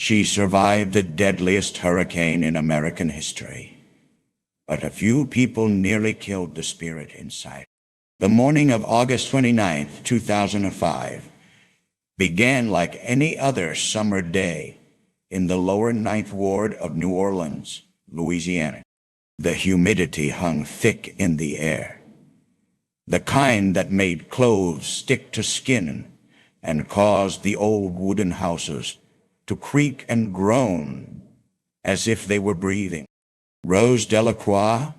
She survived the deadliest hurricane in American history. But a few people nearly killed the spirit inside. The morning of August 29th, 2005, began like any other summer day in the lower Ninth Ward of New Orleans, Louisiana. The humidity hung thick in the air, the kind that made clothes stick to skin and caused the old wooden houses to creak and groan as if they were breathing. Rose Delacroix,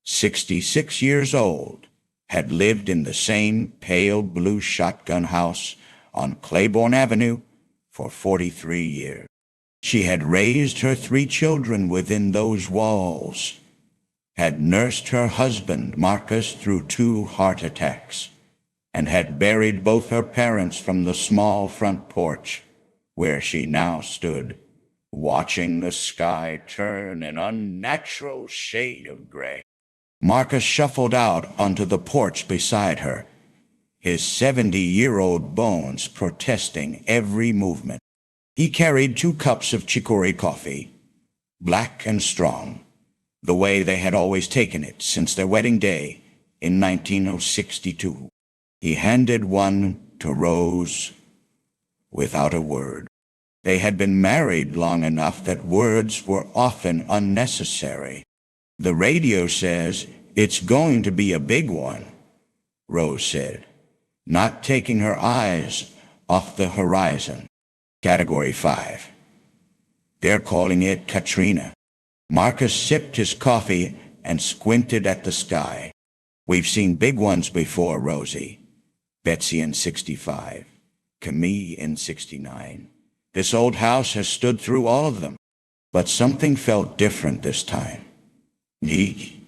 66 years old, had lived in the same pale blue shotgun house on Claiborne Avenue for 43 years. She had raised her 3 children within those walls, had nursed her husband Marcus through 2 heart attacks, and had buried both her parents from the small front porch where she now stood, watching the sky turn an unnatural shade of gray. Marcus shuffled out onto the porch beside her, his 70-year-old bones protesting every movement. He carried 2 cups of chicory coffee, black and strong, the way they had always taken it since their wedding day in 1962. He handed one to Rose without a word. They had been married long enough that words were often unnecessary. "The radio says it's going to be a big one," Rose said, not taking her eyes off the horizon. Category 5. They're calling it Katrina. Marcus sipped his coffee and squinted at the sky. "We've seen big ones before, Rosie. Betsy in 65. Camille in 69. This old house has stood through all of them. But something felt different this time. He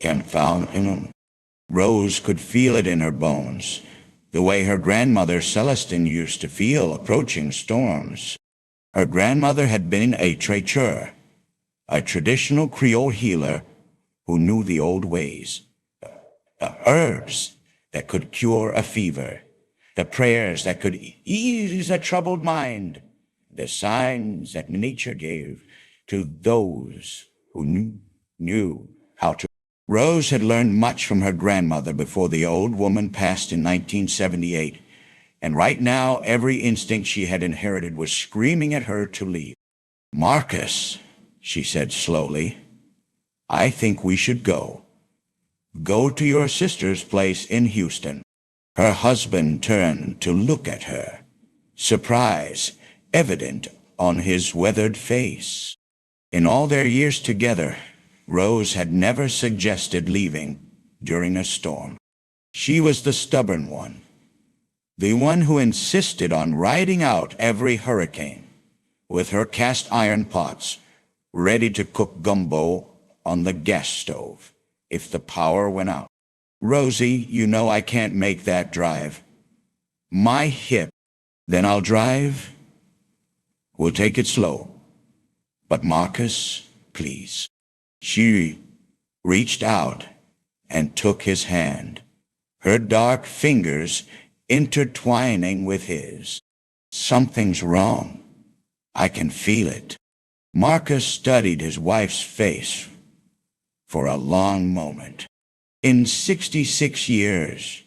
and found in them. Rose could feel it in her bones, the way her grandmother Celestine used to feel approaching storms. Her grandmother had been a traiteur, a traditional Creole healer who knew the old ways, the herbs that could cure a fever, the prayers that could ease a troubled mind, the signs that nature gave to those who knew how to. Rose had learned much from her grandmother before the old woman passed in 1978, and right now every instinct she had inherited was screaming at her to leave. "Marcus," she said slowly, "I think we should go. Go to your sister's place in Houston." Her husband turned to look at her, surprise evident on his weathered face. In all their years together, Rose had never suggested leaving during a storm. She was the stubborn one, the one who insisted on riding out every hurricane with her cast iron pots ready to cook gumbo on the gas stove if the power went out. "Rosie, you know I can't make that drive. My hip." "Then I'll drive. We'll take it slow. But Marcus, please." She reached out and took his hand, her dark fingers intertwining with his. "Something's wrong. I can feel it." Marcus studied his wife's face for a long moment. In 66 years,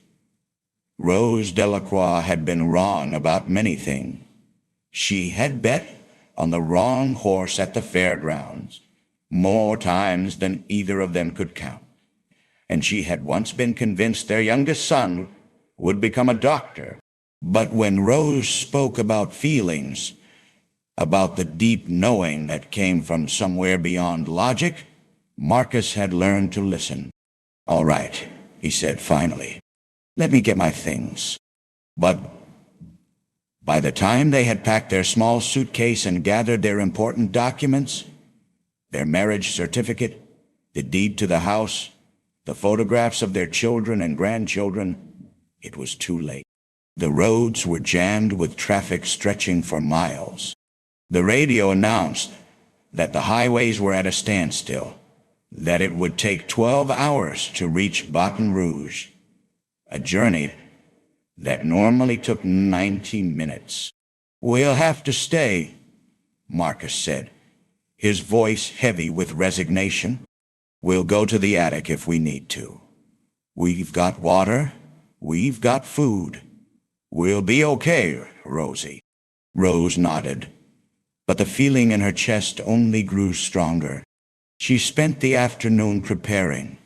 Rose Delacroix had been wrong about many things. She had bet on the wrong horse at the fairgrounds more times than either of them could count. And she had once been convinced their youngest son would become a doctor. But when Rose spoke about feelings, about the deep knowing that came from somewhere beyond logic, Marcus had learned to listen. "All right," he said finally. "Let me get my things." But by the time they had packed their small suitcase and gathered their important documents, their marriage certificate, the deed to the house, the photographs of their children and grandchildren, it was too late. The roads were jammed with traffic stretching for miles. The radio announced that the highways were at a standstill, that it would take 12 hours to reach Baton Rouge, a journey that normally took 90 minutes. "We'll have to stay," Marcus said, his voice heavy with resignation. "We'll go to the attic if we need to. We've got water. We've got food. We'll be okay, Rosie." Rose nodded, but the feeling in her chest only grew stronger. She spent the afternoon preparing,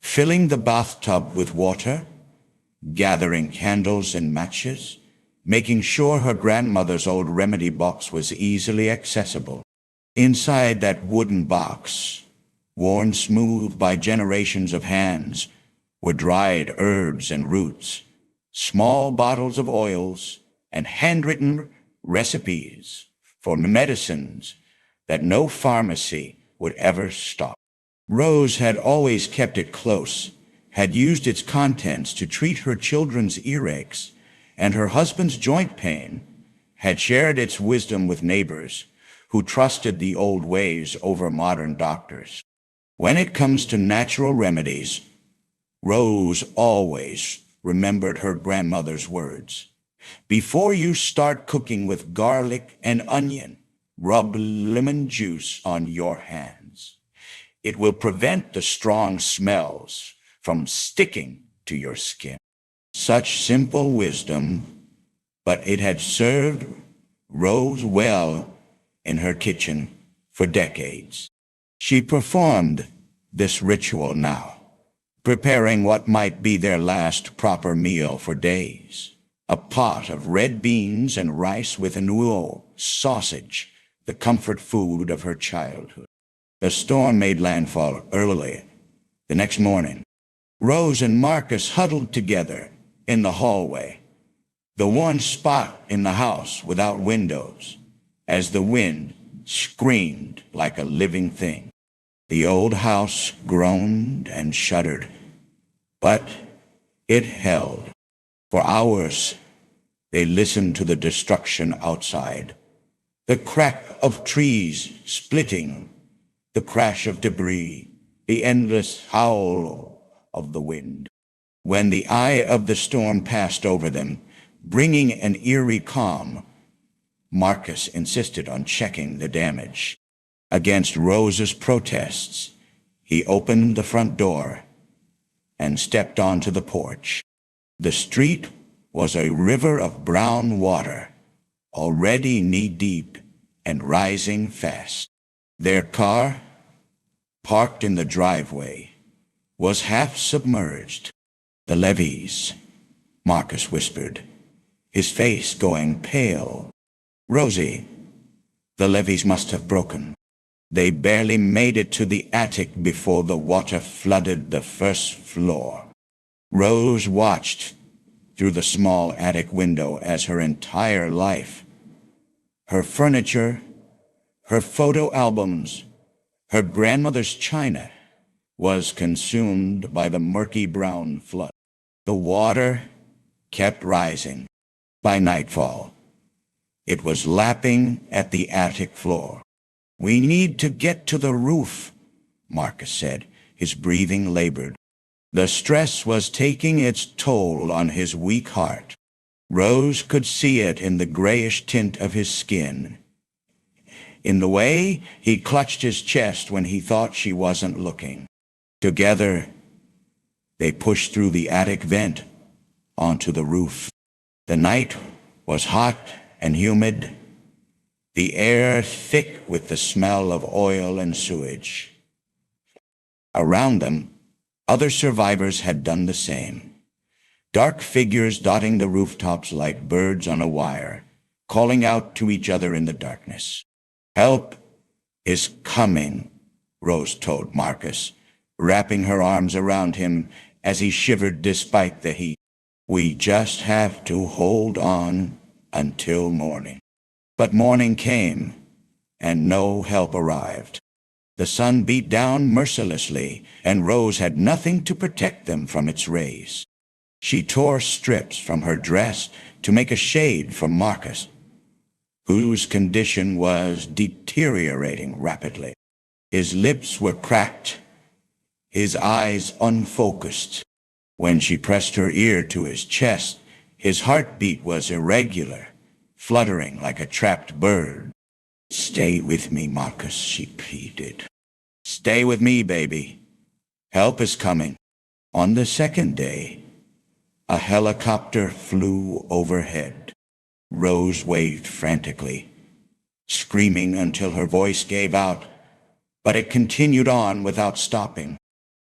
filling the bathtub with water, gathering candles and matches, making sure her grandmother's old remedy box was easily accessible. Inside that wooden box, worn smooth by generations of hands, were dried herbs and roots, small bottles of oils, and handwritten recipes for medicines that no pharmacy would ever stock. Rose had always kept it close, had used its contents to treat her children's earaches and her husband's joint pain, had shared its wisdom with neighbors who trusted the old ways over modern doctors. When it comes to natural remedies, Rose always remembered her grandmother's words. "Before you start cooking with garlic and onion, rub lemon juice on your hands. It will prevent the strong smells from sticking to your skin." Such simple wisdom, but it had served Rose well in her kitchen for decades. She performed this ritual now, preparing what might be their last proper meal for days. A pot of red beans and rice with anouilh sausage, the comfort food of her childhood. The storm made landfall early the next morning. Rose and Marcus huddled together in the hallway, the one spot in the house without windows, as the wind screamed like a living thing. The old house groaned and shuddered, but it held. For hours, they listened to the destruction outside, the crack of trees splitting, the crash of debris, the endless howl of the wind. When the eye of the storm passed over them, bringing an eerie calm, Marcus insisted on checking the damage. Against Rose's protests, he opened the front door and stepped onto the porch. The street was a river of brown water, already knee-deep and rising fast. Their car, parked in the driveway, was half submerged. "The levees," Marcus whispered, his face going pale. "Rosie, the levees must have broken. They barely made it to the attic before the water flooded the first floor." Rose watched through the small attic window as her entire life, her furniture, her photo albums, her grandmother's china, was consumed by the murky brown flood. The water kept rising. By nightfall, it was lapping at the attic floor. "We need to get to the roof," Marcus said, his breathing labored. The stress was taking its toll on his weak heart. Rose could see it in the grayish tint of his skin, in the way he clutched his chest when he thought she wasn't looking. Together, they pushed through the attic vent onto the roof. The night was hot and humid, the air thick with the smell of oil and sewage. Around them, other survivors had done the same. Dark figures dotting the rooftops like birds on a wire, calling out to each other in the darkness. "Help is coming," Rose told Marcus, wrapping her arms around him as he shivered despite the heat. "We just have to hold on until morning." But morning came, and no help arrived. The sun beat down mercilessly, and Rose had nothing to protect them from its rays. She tore strips from her dress to make a shade for Marcus, whose condition was deteriorating rapidly. His lips were cracked, his eyes unfocused. When she pressed her ear to his chest, his heartbeat was irregular, fluttering like a trapped bird. "Stay with me, Marcus," she pleaded. "Stay with me, baby. Help is coming." On the second day, a helicopter flew overhead. Rose waved frantically, screaming until her voice gave out, but it continued on without stopping.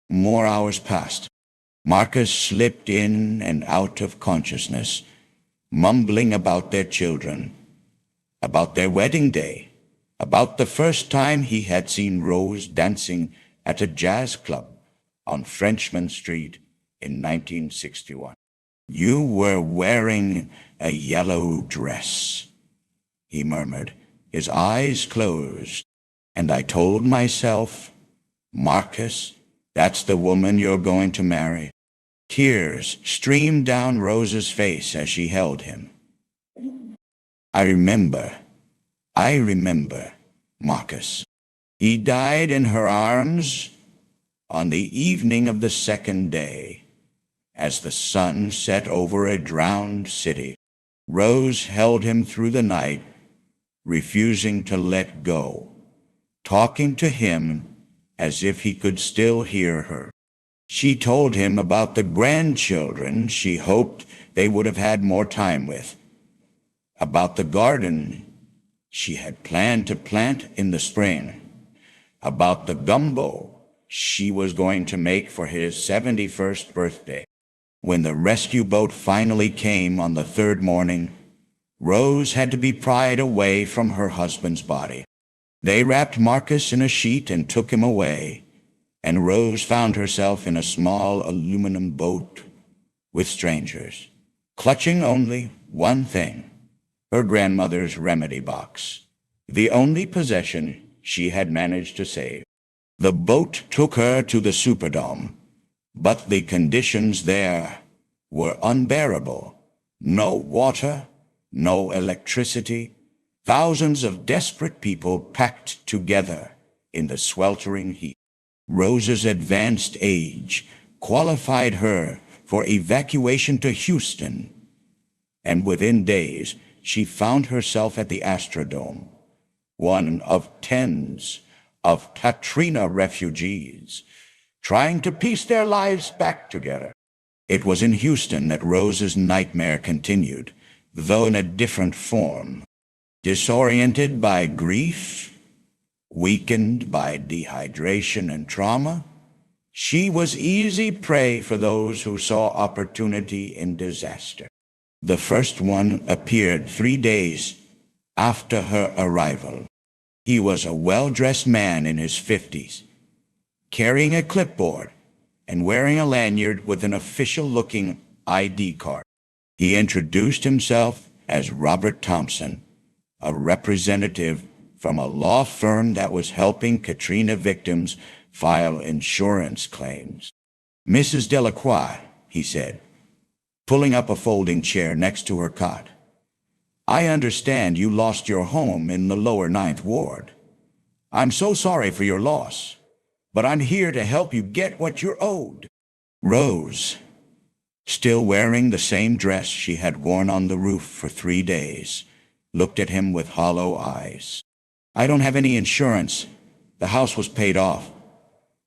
More hours passed. Marcus slipped in and out of consciousness, mumbling about their children, about their wedding day, about the first time he had seen Rose dancing at a jazz club on Frenchman Street in 1961. "You were wearing a yellow dress," he murmured, his eyes closed. "And I told myself, Marcus, that's the woman you're going to marry." Tears streamed down Rose's face as she held him. I remember, Marcus. He died in her arms on the evening of the second day, as the sun set over a drowned city. Rose held him through the night, refusing to let go, talking to him as if he could still hear her. She told him about the grandchildren she hoped they would have had more time with, about the garden she had planned to plant in the spring, about the gumbo she was going to make for his 71st birthday. When the rescue boat finally came on the third morning, Rose had to be pried away from her husband's body. They wrapped Marcus in a sheet and took him away, and Rose found herself in a small aluminum boat with strangers, clutching only one thing, her grandmother's remedy box, the only possession she had managed to save. The boat took her to the Superdome, but the conditions there were unbearable. No water, no electricity, thousands of desperate people packed together in the sweltering heat. Rose's advanced age qualified her for evacuation to Houston, and within days she found herself at the Astrodome, one of tens of Katrina refugees trying to piece their lives back together. It was in Houston that Rose's nightmare continued, though in a different form. Disoriented by grief, weakened by dehydration and trauma, she was easy prey for those who saw opportunity in disaster. The first one appeared 3 days after her arrival. He was a well-dressed man in his 50s, carrying a clipboard and wearing a lanyard with an official-looking ID card. He introduced himself as Robert Thompson, a representative from a law firm that was helping Katrina victims file insurance claims. "Mrs. Delacroix," he said, pulling up a folding chair next to her cot, "I understand you lost your home in the lower Ninth Ward. I'm so sorry for your loss, but I'm here to help you get what you're owed." Rose, still wearing the same dress she had worn on the roof for 3 days, looked at him with hollow eyes. "I don't have any insurance. The house was paid off.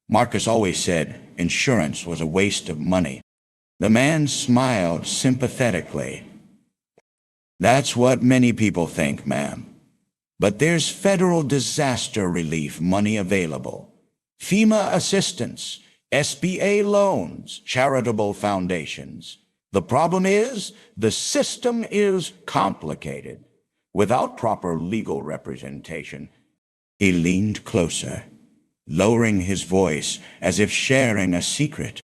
Marcus always said insurance was a waste of money." The man smiled sympathetically. "That's what many people think, ma'am. But there's federal disaster relief money available. FEMA assistance, SBA loans, charitable foundations. The problem is, the system is complicated. Without proper legal representation." He leaned closer, lowering his voice as if sharing a secret.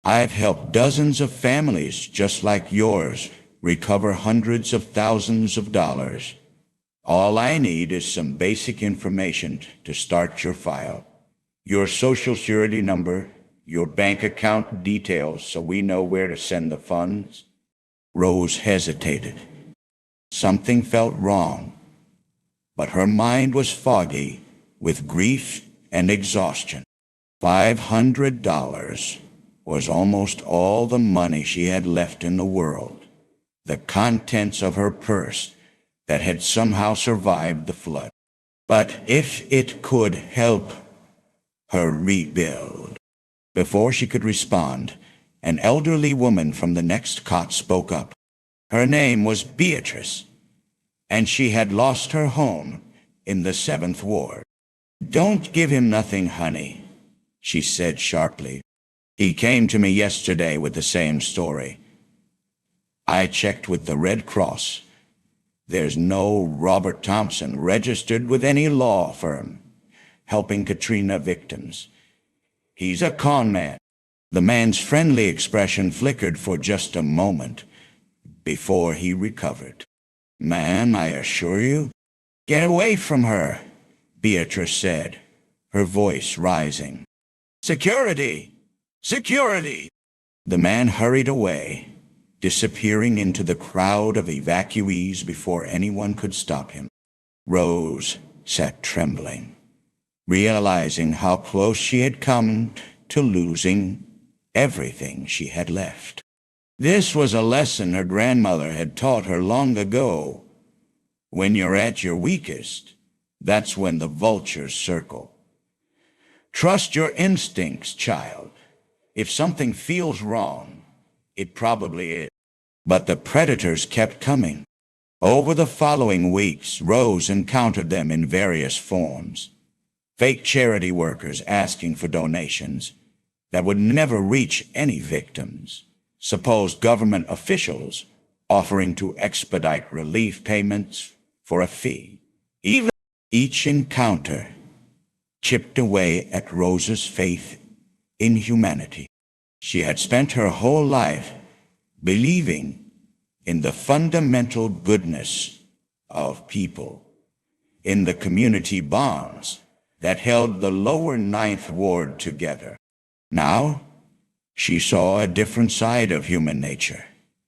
"I've helped dozens of families just like yours recover hundreds of thousands of dollars. All I need is some basic information to start your file. Your social security number, your bank account details so we know where to send the funds." Rose hesitated. Something felt wrong, but her mind was foggy with grief and exhaustion. $500 was almost all the money she had left in the world, the contents of her purse that had somehow survived the flood. but if it could help her rebuild. Before she could respond, an elderly woman from the next cot spoke up. Her name was Beatrice, and she had lost her home in the 7th Ward. "Don't give him nothing, honey," she said sharply. "He came to me yesterday with the same story. I checked with the Red Cross. There's no Robert Thompson registered with any law firm helping Katrina victims. He's a con man." The man's friendly expression flickered for just a moment before he recovered. "Ma'am, I assure you—" "Get away from her," Beatrice said, her voice rising. "Security! Security!" The man hurried away, disappearing into the crowd of evacuees before anyone could stop him. Rose sat trembling, realizing how close she had come to losing everything she had left. This was a lesson her grandmother had taught her long ago. When you're at your weakest, that's when the vultures circle. Trust your instincts, child. If something feels wrong, it probably is. But the predators kept coming. Over the following weeks, Rose encountered them in various forms. Fake charity workers asking for donations that would never reach any victims. Supposed government officials offering to expedite relief payments for a fee. Even each encounter chipped away at Rose's faith in humanity. She had spent her whole life believing in the fundamental goodness of people, in the community bonds that held the lower 9th Ward together. Now, she saw a different side of human nature.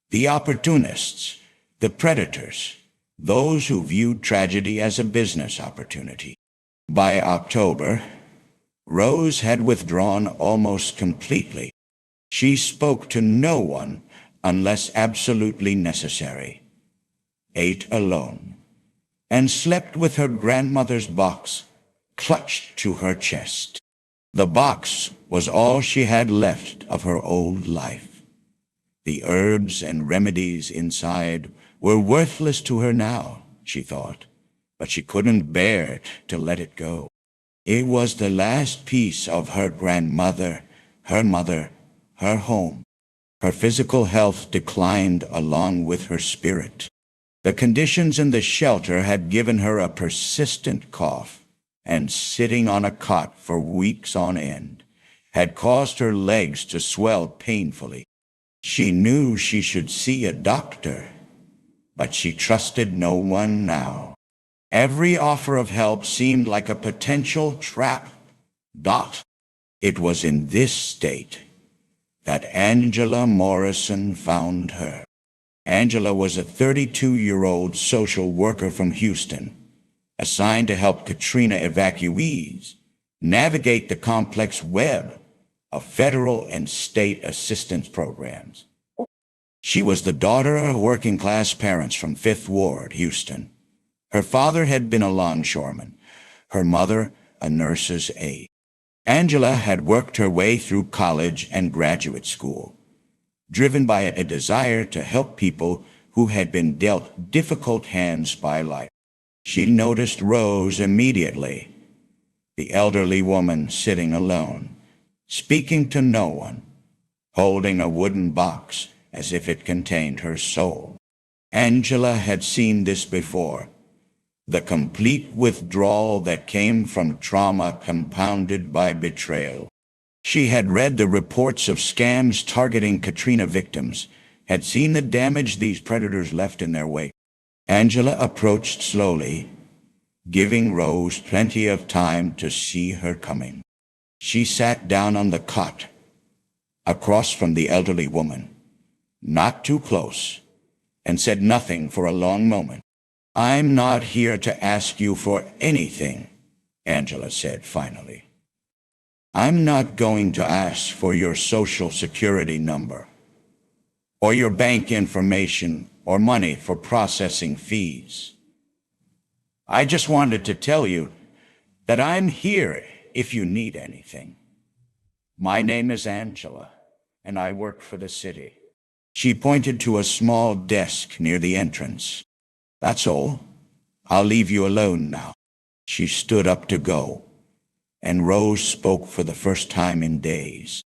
The opportunists, the predators, those who viewed tragedy as a business opportunity. By October, Rose had withdrawn almost completely. She spoke to no one unless absolutely necessary, ate alone, and slept with her grandmother's box clutched to her chest. The box was all she had left of her old life. The herbs and remedies inside were worthless to her now, she thought, but she couldn't bear to let it go. It was the last piece of her grandmother, her mother, her home. Her physical health declined along with her spirit. The conditions in the shelter had given her a persistent cough, and sitting on a cot for weeks on end had caused her legs to swell painfully. She knew she should see a doctor, but she trusted no one now. Every offer of help seemed like a potential trap. It was in this state that Angela Morrison found her. Angela was a 32-year-old social worker from Houston, assigned to help Katrina evacuees navigate the complex web of federal and state assistance programs. She was the daughter of working-class parents from 5th Ward, Houston. Her father had been a longshoreman, her mother a nurse's aide. Angela had worked her way through college and graduate school, driven by a desire to help people who had been dealt difficult hands by life. She noticed Rose immediately, the elderly woman sitting alone, speaking to no one, holding a wooden box as if it contained her soul. Angela had seen this before. The complete withdrawal that came from trauma compounded by betrayal. She had read the reports of scams targeting Katrina victims, had seen the damage these predators left in their wake. Angela approached slowly, giving Rose plenty of time to see her coming. She sat down on the cot, across from the elderly woman, not too close, and said nothing for a long moment. "I'm not here to ask you for anything," Angela said finally. "I'm not going to ask for your social security number, or your bank information, or money for processing fees. I just wanted to tell you that I'm here if you need anything. My name is Angela, and I work for the city." She pointed to a small desk near the entrance. "That's all. I'll leave you alone now." She stood up to go, and Rose spoke for the first time in days.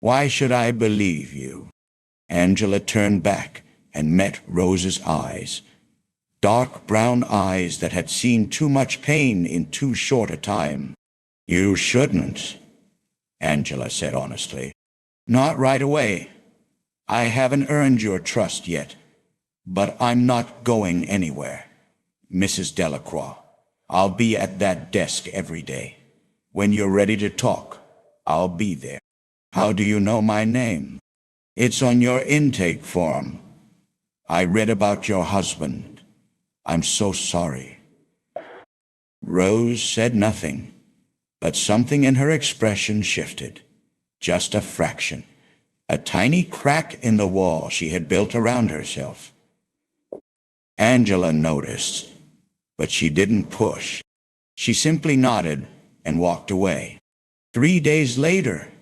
"Why should I believe you?" Angela turned back and met Rose's eyes. Dark brown eyes that had seen too much pain in too short a time. "You shouldn't," Angela said honestly. "Not right away. I haven't earned your trust yet, but I'm not going anywhere. Mrs. Delacroix, I'll be at that desk every day. When you're ready to talk, I'll be there." "How do you know my name?" "It's on your intake form. I read about your husband. I'm so sorry." Rose said nothing, but something in her expression shifted. Just a fraction. A tiny crack in the wall she had built around herself. Angela noticed, but she didn't push. She simply nodded and walked away. 3 days later,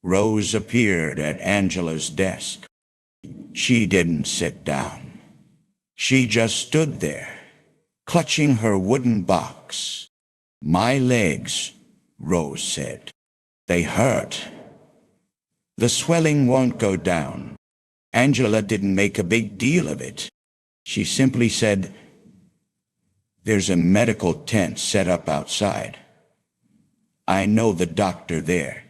Rose appeared at Angela's desk. She didn't sit down. She just stood there, clutching her wooden box. "My legs," Rose said. "They hurt. The swelling won't go down." Angela didn't make a big deal of it. She simply said, "There's a medical tent set up outside. I know the doctor there.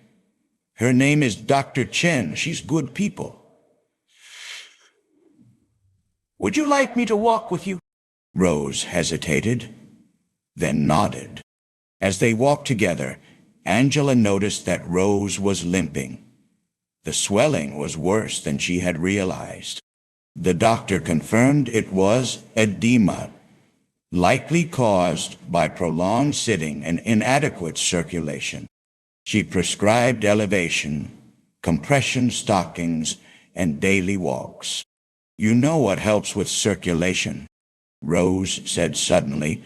Her name is Dr. Chen. She's good people. Would you like me to walk with you?" Rose hesitated, then nodded. As they walked together, Angela noticed that Rose was limping. The swelling was worse than she had realized. The doctor confirmed it was edema, likely caused by prolonged sitting and inadequate circulation. She prescribed elevation, compression stockings, and daily walks. "You know what helps with circulation," Rose said suddenly,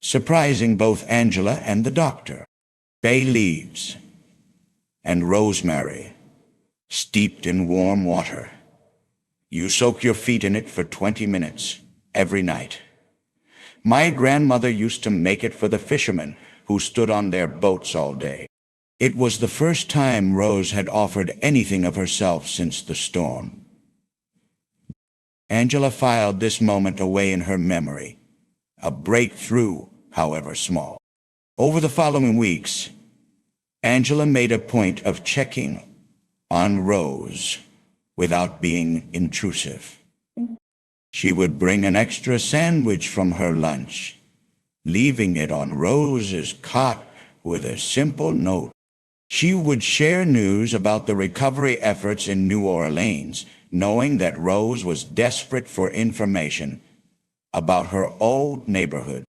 surprising both Angela and the doctor. "Bay leaves and rosemary, steeped in warm water. You soak your feet in it for 20 minutes every night. My grandmother used to make it for the fishermen who stood on their boats all day." It was the first time Rose had offered anything of herself since the storm. Angela filed this moment away in her memory, a breakthrough, however small. Over the following weeks, Angela made a point of checking on Rose without being intrusive. She would bring an extra sandwich from her lunch, leaving it on Rose's cot with a simple note. She would share news about the recovery efforts in New Orleans, knowing that Rose was desperate for information about her old neighborhood.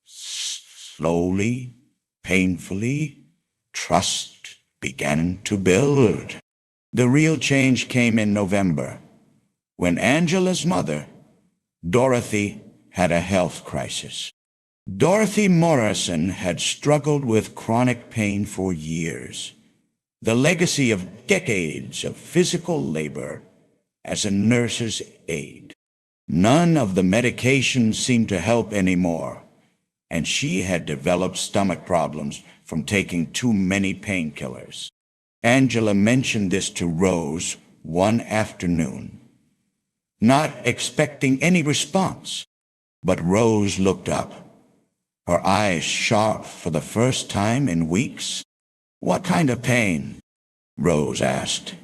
Slowly, painfully, trust began to build. The real change came in November, when Angela's mother, Dorothy, had a health crisis. Dorothy Morrison had struggled with chronic pain for years, the legacy of decades of physical labor as a nurse's aide. None of the medications seemed to help anymore, and she had developed stomach problems from taking too many painkillers. Angela mentioned this to Rose one afternoon, not expecting any response. But Rose looked up, her eyes sharp for the first time in weeks. "What kind of pain?" Rose asked.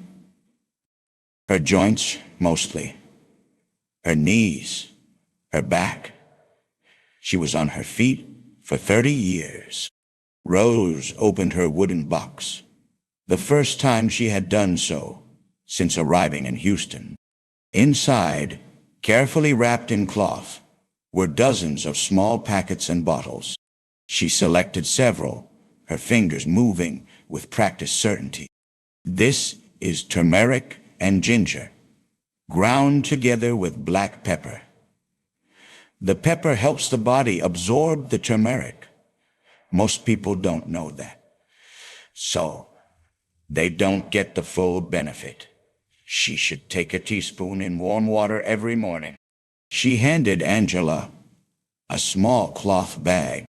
"Her joints, mostly. Her knees, her back. She was on her feet for 30 years. Rose opened her wooden box, the first time she had done so since arriving in Houston. Inside, carefully wrapped in cloth, were dozens of small packets and bottles. She selected several, her fingers moving with practiced certainty. "This is turmeric and ginger, ground together with black pepper. The pepper helps the body absorb the turmeric. Most people don't know that. So, they don't get the full benefit. She should take a teaspoon in warm water every morning. She handed Angela a small cloth bag.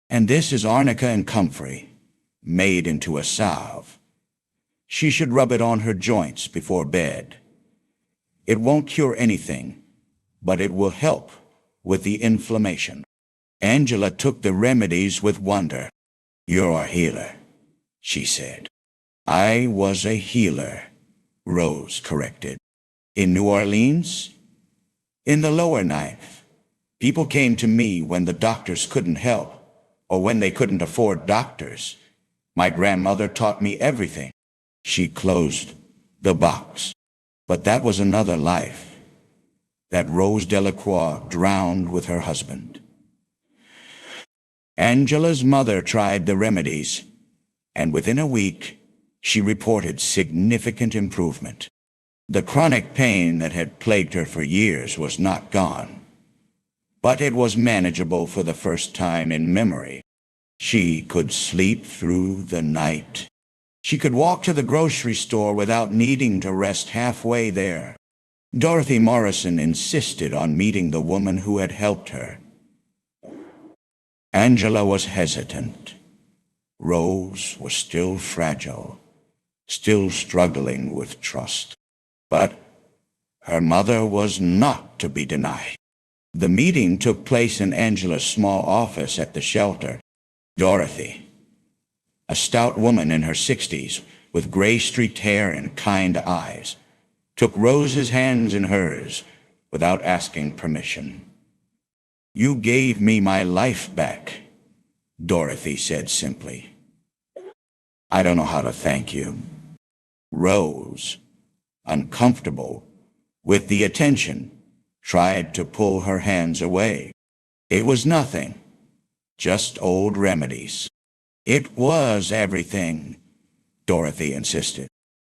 And this is arnica and comfrey, made into a salve. She should rub it on her joints before bed. It won't cure anything, but it will help with the inflammation. Angela took the remedies with wonder. "You're a healer," she said. "I was a healer," Rose corrected. "In New Orleans? In the lower ninth. People came to me when the doctors couldn't help, or when they couldn't afford doctors. My grandmother taught me everything." She closed the box. But that was another life, that Rose Delacroix drowned with her husband. Angela's mother tried the remedies, and within a week, she reported significant improvement. The chronic pain that had plagued her for years was not gone, but it was manageable for the first time in memory. She could sleep through the night. She could walk to the grocery store without needing to rest halfway there. Dorothy Morrison insisted on meeting the woman who had helped her. Angela was hesitant. Rose was still fragile, still struggling with trust. But her mother was not to be denied. The meeting took place in Angela's small office at the shelter. Dorothy, a stout woman in her 60s, with gray-streaked hair and kind eyes, took Rose's hands in hers without asking permission. "You gave me my life back," Dorothy said simply. "I don't know how to thank you." Rose, uncomfortable with the attention, tried to pull her hands away. "It was nothing, just old remedies." "It was everything," Dorothy insisted.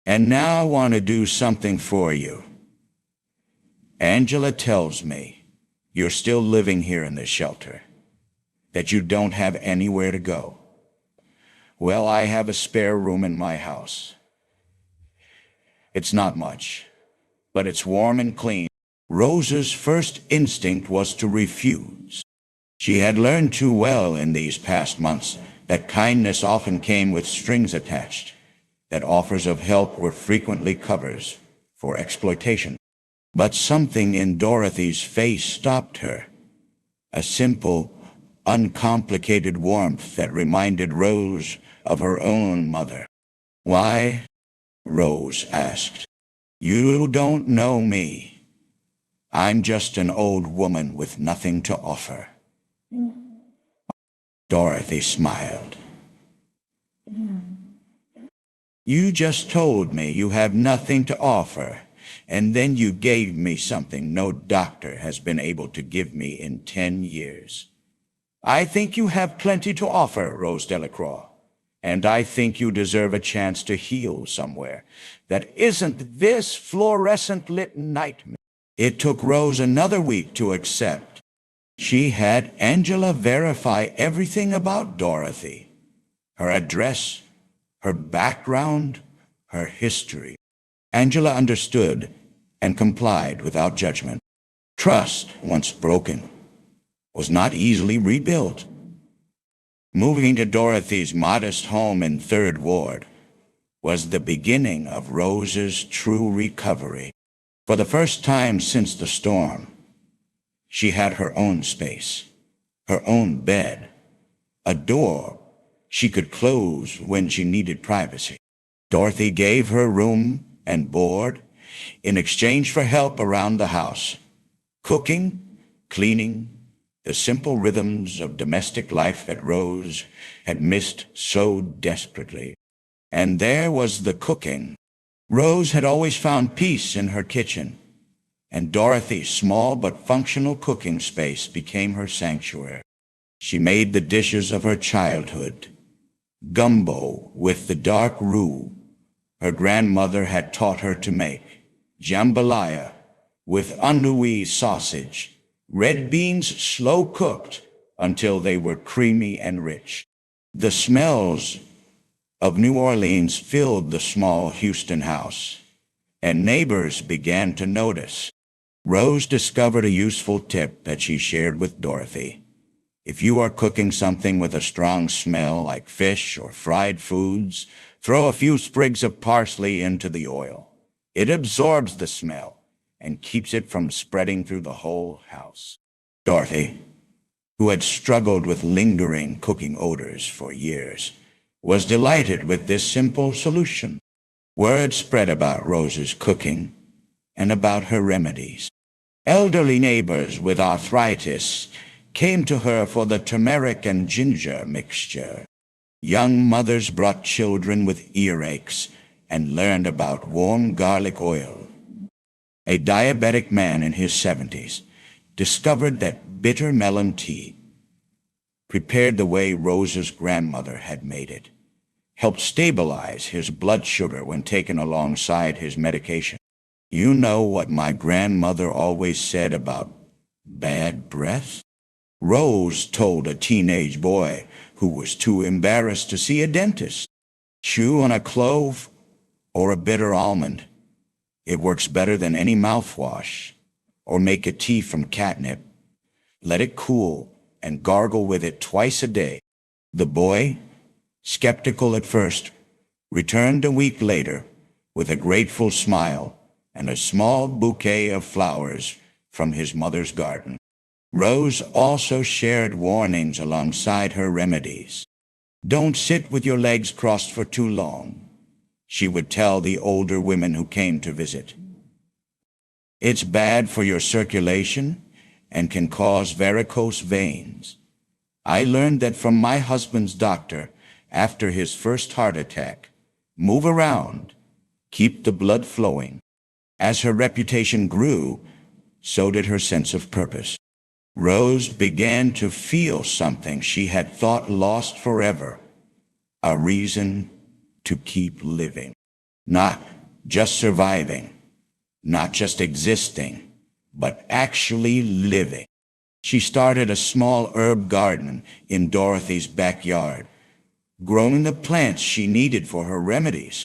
"And now I want to do something for you. Angela tells me you're still living here in this shelter, that you don't have anywhere to go. Well, I have a spare room in my house. It's not much, but it's warm and clean." Rose's first instinct was to refuse. She had learned too well in these past months that kindness often came with strings attached, that offers of help were frequently covers for exploitation. But something in Dorothy's face stopped her, a simple, uncomplicated warmth that reminded Rose of her own mother. "Why?" Rose asked. "You don't know me. I'm just an old woman with nothing to offer." Dorothy smiled. "You just told me you have nothing to offer, and then you gave me something no doctor has been able to give me in 10 years. I think you have plenty to offer, Rose Delacroix, and I think you deserve a chance to heal somewhere that isn't this fluorescent-lit nightmare." It took Rose another week to accept. She had Angela verify everything about Dorothy: her address, her background, her history. Angela understood and complied without judgment. Trust, once broken, was not easily rebuilt. Moving to Dorothy's modest home in 3rd Ward was the beginning of Rose's true recovery. For the first time since the storm, she had her own space, her own bed, a door she could close when she needed privacy. Dorothy gave her room and board in exchange for help around the house, cooking, cleaning, the simple rhythms of domestic life that Rose had missed so desperately. And there was the cooking. Rose had always found peace in her kitchen, and Dorothy's small but functional cooking space became her sanctuary. She made the dishes of her childhood: gumbo with the dark roux her grandmother had taught her to make, jambalaya with andouille sausage red beans slow cooked until they were creamy and rich. The smells of New Orleans filled the small Houston house, and neighbors began to notice. Rose discovered a useful tip that she shared with Dorothy. If you are cooking something with a strong smell like fish or fried foods, throw a few sprigs of parsley into the oil. It absorbs the smell and keeps it from spreading through the whole house. Dorothy, who had struggled with lingering cooking odors for years, was delighted with this simple solution. Word spread about Rose's cooking and about her remedies. Elderly neighbors with arthritis came to her for the turmeric and ginger mixture. Young mothers brought children with earaches and learned about warm garlic oil. A diabetic man in his 70s discovered that bitter melon tea, prepared the way Rose's grandmother had made it, helped stabilize his blood sugar when taken alongside his medication. You know what my grandmother always said about bad breath? Rose told a teenage boy who was too embarrassed to see a dentist. Chew on a clove or a bitter almond. It works better than any mouthwash. Or make a tea from catnip. Let it cool and gargle with it twice a day. The boy, skeptical at first, returned a week later with a grateful smile and a small bouquet of flowers from his mother's garden. Rose also shared warnings alongside her remedies. Don't sit with your legs crossed for too long, she would tell the older women who came to visit. It's bad for your circulation and can cause varicose veins. I learned that from my husband's doctor after his first heart attack. Move around, keep the blood flowing. As her reputation grew, so did her sense of purpose. Rose began to feel something she had thought lost forever, a reason to keep living. Not just surviving, not just existing, but actually living. She started a small herb garden in Dorothy's backyard, growing the plants she needed for her remedies.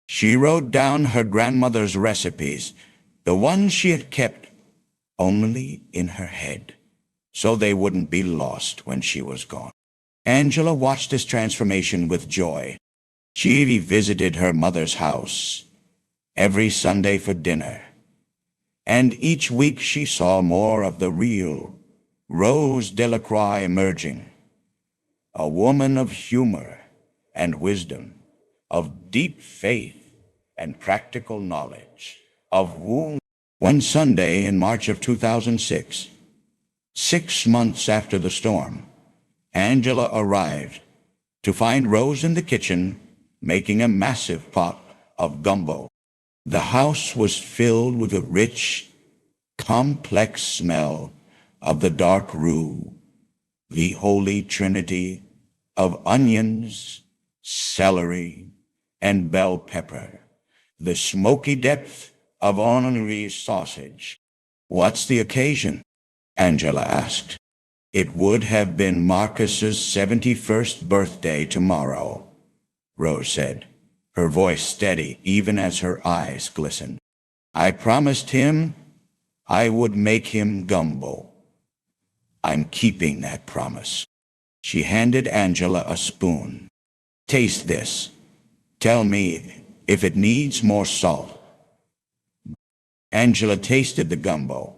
She wrote down her grandmother's recipes, the ones she had kept only in her head, so they wouldn't be lost when she was gone. Angela watched this transformation with joy. She visited her mother's house every Sunday for dinner, and each week she saw more of the real Rose Delacroix emerging, a woman of humor and wisdom, of deep faith and practical knowledge, of whom. One Sunday in March of 2006, 6 months after the storm, Angela arrived to find Rose in the kitchen making a massive pot of gumbo. The house was filled with a rich, complex smell of the dark roux, the holy trinity of onions, celery, and bell pepper, the smoky depth of Henri's sausage. What's the occasion? Angela asked. It would have been Marcus's 71st birthday tomorrow, Rose said, her voice steady even as her eyes glistened. I promised him I would make him gumbo. I'm keeping that promise. She handed Angela a spoon. Taste this. Tell me if it needs more salt. Angela tasted the gumbo,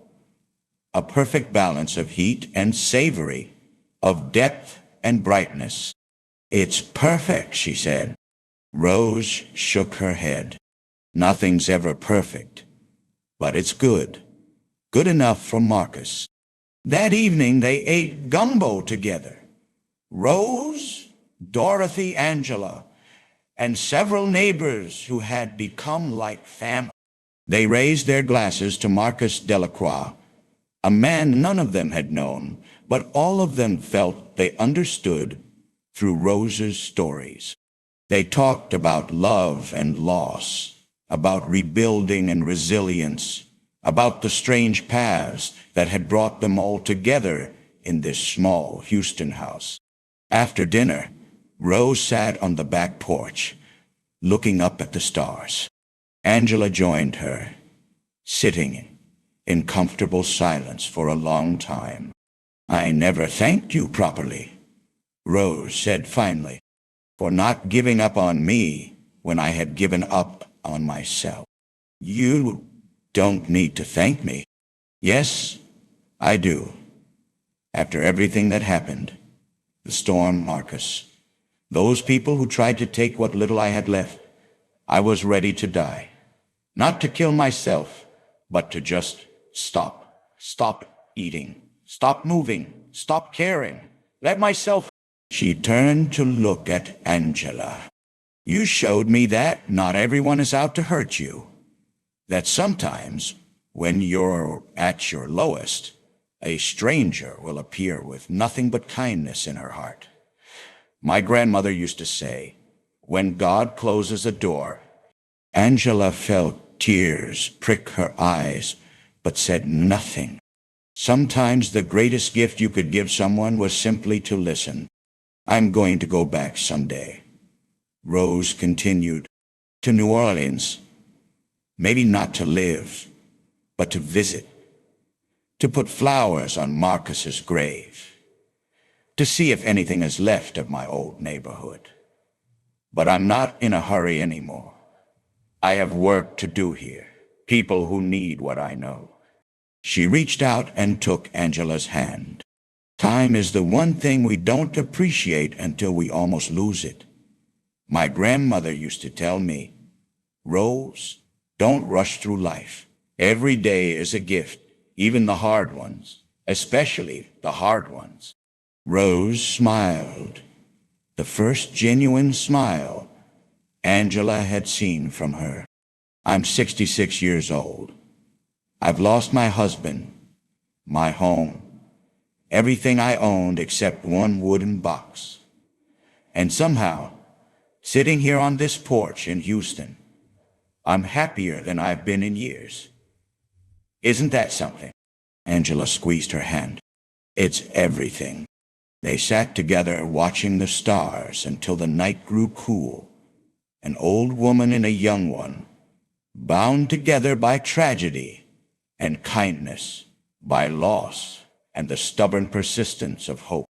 a perfect balance of heat and savory, of depth and brightness. It's perfect, she said. Rose shook her head. Nothing's ever perfect, but it's good. Good enough for Marcus. That evening they ate gumbo together. Rose, Dorothy, Angela, and several neighbors who had become like family. They raised their glasses to Marcus Delacroix, a man none of them had known, but all of them felt they understood through Rose's stories. They talked about love and loss, about rebuilding and resilience, about the strange paths that had brought them all together in this small Houston house. After dinner, Rose sat on the back porch, looking up at the stars. Angela joined her, sitting in comfortable silence for a long time. "I never thanked you properly," Rose said finally, "for not giving up on me when I had given up on myself." "You don't need to thank me." "Yes, I do. After everything that happened, the storm, Marcus, those people who tried to take what little I had left, I was ready to die. Not to kill myself, but to just stop. Stop eating. Stop moving. Stop caring. Let myself—" She turned to look at Angela. "You showed me that not everyone is out to hurt you. That sometimes, when you're at your lowest, a stranger will appear with nothing but kindness in her heart. My grandmother used to say, when God closes a door—" Angela felt tears prick her eyes, but said nothing. Sometimes the greatest gift you could give someone was simply to listen. "I'm going to go back someday," Rose continued, "to New Orleans. Maybe not to live, but to visit. To put flowers on Marcus's grave. To see if anything is left of my old neighborhood. But I'm not in a hurry anymore. I have work to do here. People who need what I know." She reached out and took Angela's hand. "Time is the one thing we don't appreciate until we almost lose it. My grandmother used to tell me, 'Rose, don't rush through life. Every day is a gift, even the hard ones, especially the hard ones.'" Rose smiled, the first genuine smile Angela had seen from her. "I'm 66 years old. I've lost my husband, my home, everything I owned except one wooden box. And somehow, sitting here on this porch in Houston, I'm happier than I've been in years. Isn't that something?" Angela squeezed her hand. "It's everything." They sat together watching the stars until the night grew cool. An old woman and a young one, bound together by tragedy and kindness, by loss and the stubborn persistence of hope.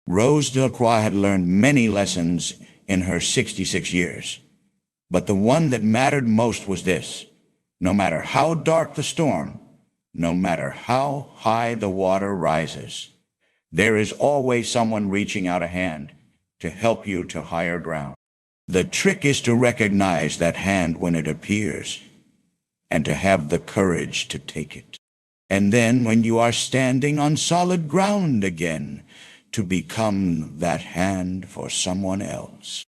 Rose Delacroix had learned many lessons in her 66 years, but the one that mattered most was this: no matter how dark the storm, no matter how high the water rises, there is always someone reaching out a hand to help you to higher ground. The trick is to recognize that hand when it appears, and to have the courage to take it. And then, when you are standing on solid ground again, to become that hand for someone else.